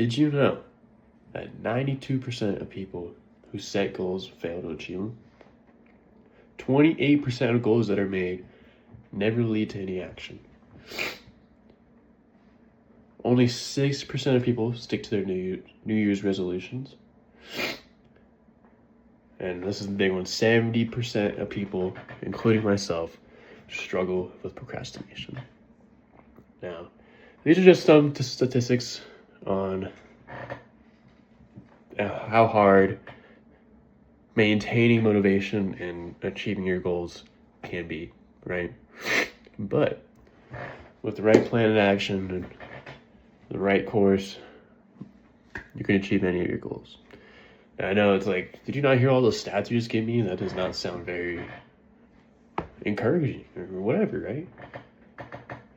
Did you know that 92% of people who set goals fail to achieve them? 28% of goals that are made never lead to any action. Only 6% of people stick to their New Year's resolutions. And this is the big one, 70% of people, including myself, struggle with procrastination. Now, these are just some statistics on how hard maintaining motivation and achieving your goals can be, right? But with the right plan and action and the right course, you can achieve any of your goals. Now, I know it's like, did you not hear all those stats you just gave me? That does not sound very encouraging or whatever, right?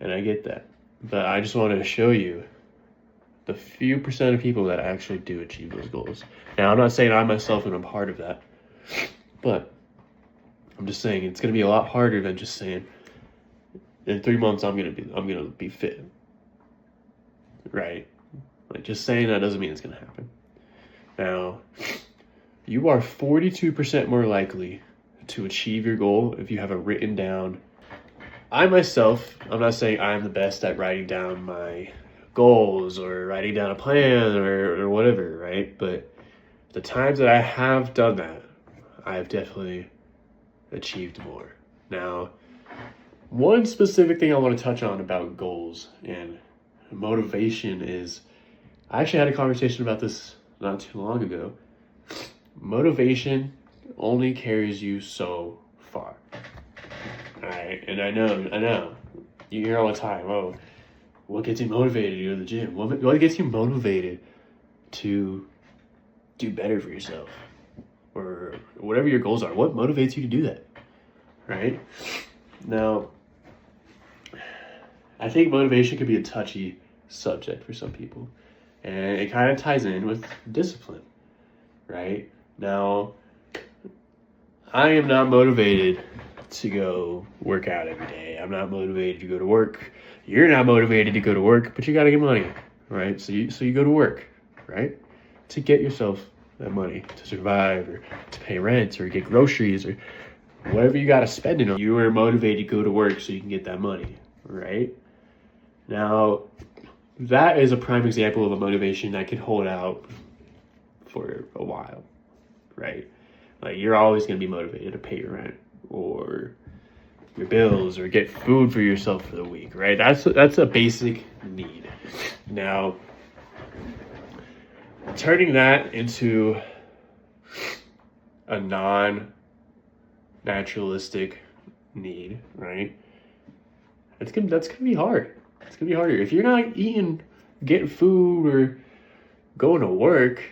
And I get that. But I just want to show you the few percent of people that actually do achieve those goals. Now, I'm not saying I myself am a part of that, but I'm just saying it's going to be a lot harder than just saying in 3 months I'm going to be fit, right? Like, just saying that doesn't mean it's going to happen. Now, you are 42% more likely to achieve your goal if you have it written down. I myself, I'm not saying I'm the best at writing down my goals or writing down a plan or whatever, right? But the times that I have done that, I've definitely achieved more. Now, one specific thing I want to touch on about goals and motivation is, I actually had a conversation about this not too long ago. Motivation only carries you so far. All right, and I know, you hear all the time, oh, what gets you motivated to go to the gym? What gets you motivated to do better for yourself? Or whatever your goals are, what motivates you to do that, right? Now, I think motivation could be a touchy subject for some people, and it kind of ties in with discipline, right? Now, I am not motivated to go work out every day. I'm not motivated to go to work. You're not motivated to go to work, but you got to get money, right? So you go to work, right? To get yourself that money to survive or to pay rent or get groceries or whatever you got to spend it on. You are motivated to go to work so you can get that money, right? Now, that is a prime example of a motivation that can hold out for a while, right? Like, you're always going to be motivated to pay your rent or your bills or get food for yourself for the week, right? That's a basic need. Now, turning that into a non-naturalistic need, right? That's gonna be hard. It's gonna be harder if you're not getting food or going to work.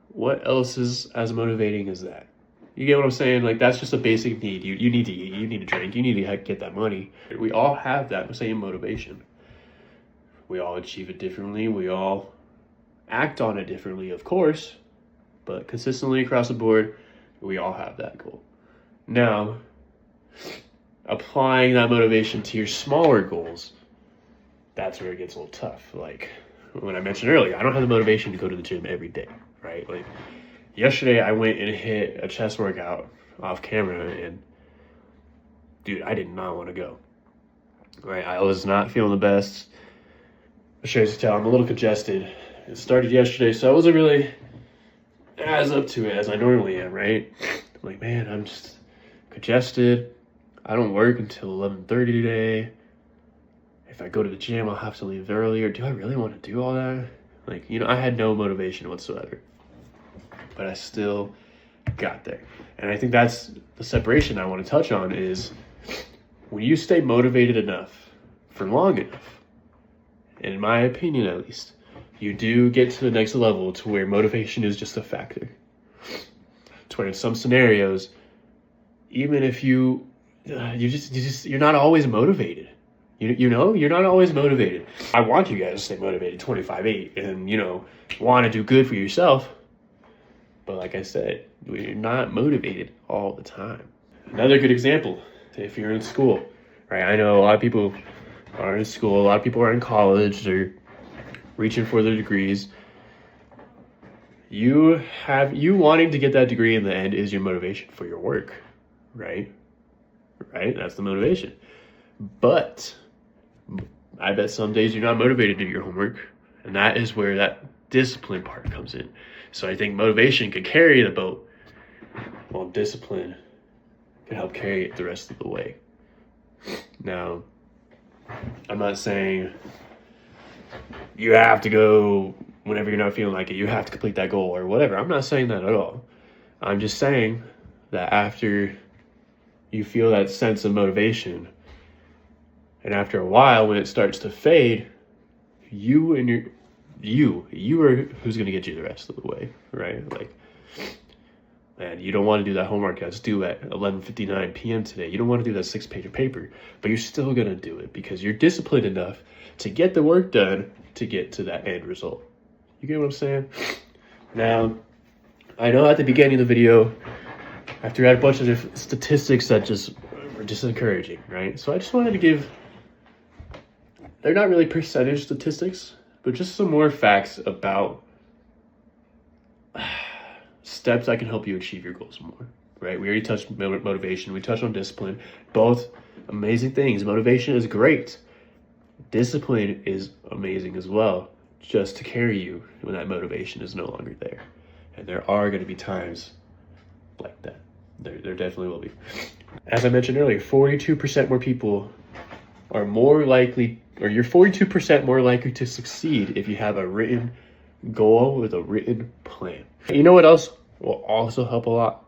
What else is as motivating as that? You get what I'm saying? Like, that's just a basic need. You need to eat, you need to drink, you need to get that money. We all have that same motivation. We all achieve it differently. We all act on it differently, of course, but consistently across the board, we all have that goal. Now, applying that motivation to your smaller goals, that's where it gets a little tough. Like, when I mentioned earlier, I don't have the motivation to go to the gym every day, right? Like, yesterday I went and hit a chest workout off camera, and dude, I did not want to go. Right? I was not feeling the best. I'm sure you can tell I'm a little congested. It started yesterday, so I wasn't really as up to it as I normally am, right? I'm like, man, I'm just congested. I don't work until 11:30 today. If I go to the gym, I'll have to leave earlier. Do I really want to do all that? Like, I had no motivation whatsoever. But I still got there. And I think that's the separation I want to touch on is when you stay motivated enough for long enough, in my opinion at least, you do get to the next level to where motivation is just a factor. To where in some scenarios, even if you're not always motivated. You're not always motivated. I want you guys to stay motivated 25/8 and, want to do good for yourself. But like I said, we're not motivated all the time. Another good example, if you're in school, right? I know a lot of people are in school, a lot of people are in college, they're reaching for their degrees. You wanting to get that degree in the end is your motivation for your work, right? Right? That's the motivation. But I bet some days you're not motivated to do your homework, and that is where that discipline part comes in. So I think motivation could carry the boat, while discipline can help carry it the rest of the way. Now, I'm not saying you have to go whenever you're not feeling like it, you have to complete that goal or whatever. I'm not saying that at all. I'm just saying that after you feel that sense of motivation, and after a while when it starts to fade, you are who's going to get you the rest of the way, right? Like, man, you don't want to do that homework that's due at 11:59 p.m. today. You don't want to do that 6-page of paper, but you're still going to do it because you're disciplined enough to get the work done to get to that end result. You get what I'm saying? Now, I know at the beginning of the video, I threw out a bunch of statistics that just were discouraging, right? So I just wanted to give, they're not really percentage statistics, but just some more facts about steps that can help you achieve your goals more, right? We already touched motivation. We touched on discipline. Both amazing things. Motivation is great. Discipline is amazing as well, just to carry you when that motivation is no longer there. And there are going to be times like that. There definitely will be. As I mentioned earlier, 42% more people are more likely, or you're 42% more likely to succeed if you have a written goal with a written plan. You know what else will also help a lot?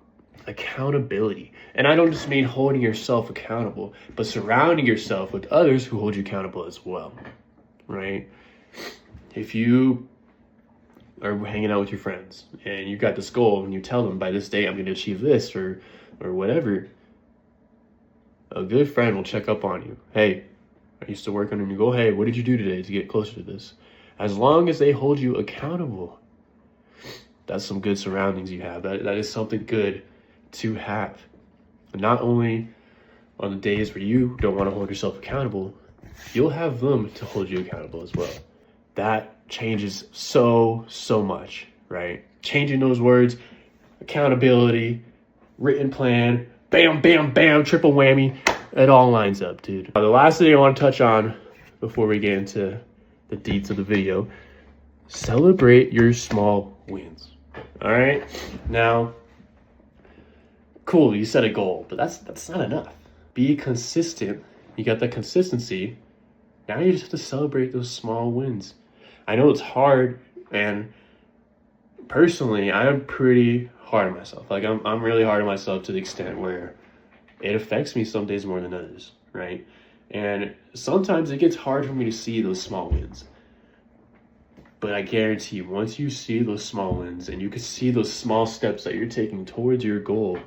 Accountability. And I don't just mean holding yourself accountable, but surrounding yourself with others who hold you accountable as well, right? If you are hanging out with your friends and you got this goal and you tell them by this day I'm going to achieve this or whatever, a good friend will check up on you. Hey, I used to work on a new goal. Hey, what did you do today to get closer to this? As long as they hold you accountable, that's some good surroundings you have. That is something good to have. And not only on the days where you don't want to hold yourself accountable, you'll have them to hold you accountable as well. That changes so much, right? Changing those words, accountability, written plan, bam, bam, bam, triple whammy. It all lines up, dude. The last thing I want to touch on before we get into the deets of the video, celebrate your small wins. All right? Now, cool, you set a goal, but that's not enough. Be consistent. You got that consistency. Now you just have to celebrate those small wins. I know it's hard, and personally, I'm pretty hard on myself. Like, I'm really hard on myself to the extent where it affects me some days more than others, right? And sometimes it gets hard for me to see those small wins. But I guarantee you, once you see those small wins and you can see those small steps that you're taking towards your goal,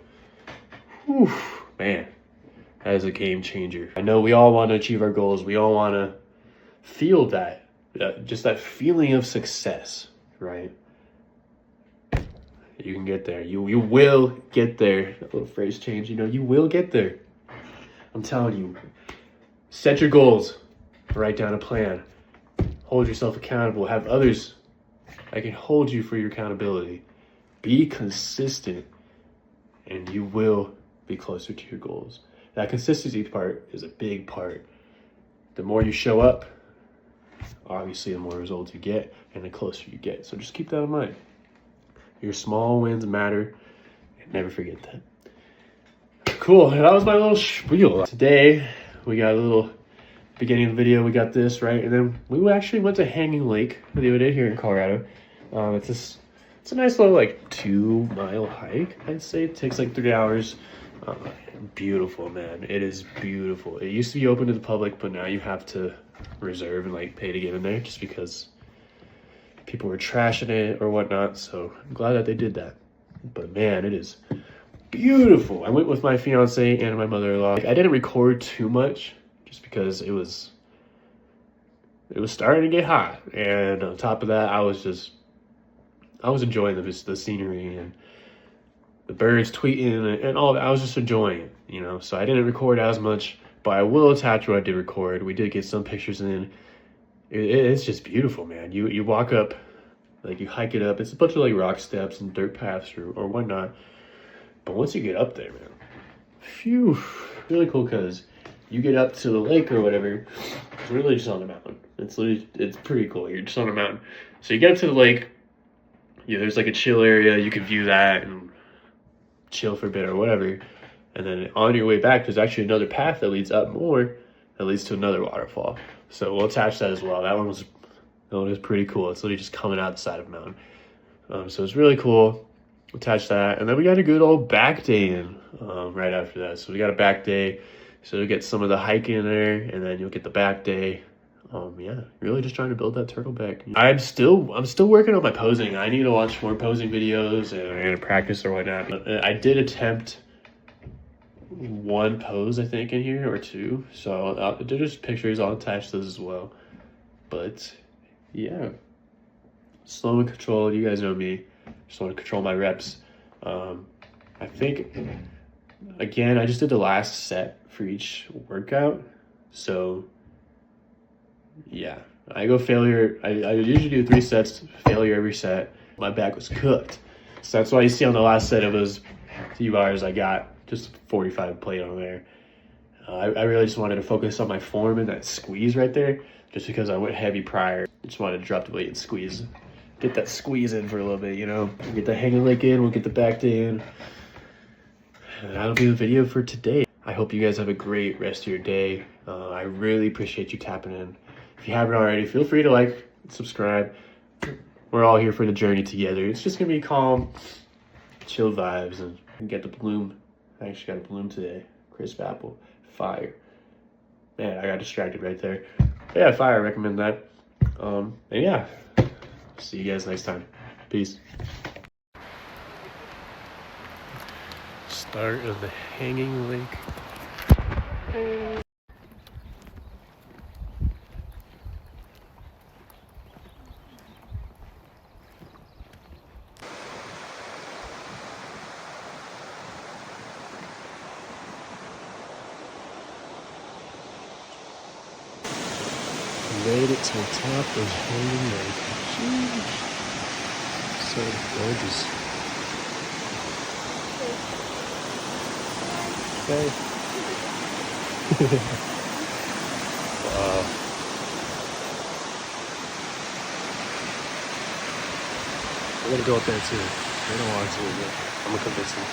whew, man, that is a game changer. I know we all want to achieve our goals. We all want to feel that, just that feeling of success, right? You can get there. You will get there. That little phrase change, you will get there. I'm telling you, set your goals, write down a plan, hold yourself accountable, have others that can hold you for your accountability. Be consistent, and you will be closer to your goals. That consistency part is a big part. The more you show up, obviously the more results you get and the closer you get. So just keep that in mind. Your small wins matter, and never forget that. Cool, that was my little spiel. Today, we got a little beginning of the video, we got this, right? And then we actually went to Hanging Lake the other day here in Colorado. It's a nice little 2-mile hike, I'd say. It takes 3 hours. Beautiful, man. It is beautiful. It used to be open to the public, but now you have to reserve and pay to get in there just because people were trashing it or whatnot. So I'm glad that they did that. But man, it is beautiful. I went with my fiance and my mother-in-law. I didn't record too much just because it was starting to get hot. And on top of that, I was enjoying the scenery and the birds tweeting and all that. I was just enjoying it, So I didn't record as much, but I will attach what I did record. We did get some pictures in. It's just beautiful, man. You walk up Like you hike it up. It's a bunch of like rock steps and dirt paths or whatnot. But once you get up there, man, phew, really cool because you get up to the lake or whatever. It's really just on the mountain. It's pretty cool. You're just on a mountain. So you get up to the lake. Yeah, there's like a chill area. You can view that and chill for a bit or whatever. And then on your way back, there's actually another path that leads up more, that leads to another waterfall. So we'll attach that as well. That one was pretty cool. It's literally just coming out the side of the mountain. So it's really cool. Attach that, and then we got a good old back day in right after that. So we got a back day. So you'll get some of the hiking in there, and then you'll get the back day. Yeah, really just trying to build that turtleback. I'm still working on my posing. I need to watch more posing videos and practice or whatnot. I did attempt one pose, I think, in here, or two. So there's pictures. I'll attach those as well. But yeah, slow and controlled. You guys know me. Just want to control my reps. I think, again, I just did the last set for each workout. So yeah, I go failure. I usually do 3 sets, failure every set. My back was cooked. So that's why you see on the last set of those few bars, I got just 45 plate on there. I really just wanted to focus on my form and that squeeze right there, just because I went heavy prior. Just wanted to drop the weight and squeeze. Get that squeeze in for a little bit, you know. We'll get the hanging leg in, we'll get the back day in. And that'll be the video for today. I hope you guys have a great rest of your day. I really appreciate you tapping in. If you haven't already, feel free to like, subscribe. We're all here for the journey together. It's just gonna be calm, chill vibes, and get the bloom. I actually got a bloom today. Crisp apple, fire. Man, I got distracted right there. But yeah, fire, I recommend that. And yeah, see you guys next time. Peace. Start of the hanging lake. Made it to the top of Hanging Lake. Jeez. So gorgeous. Okay. Wow. I'm gonna go up there too. I don't want to, but I'm gonna convince him.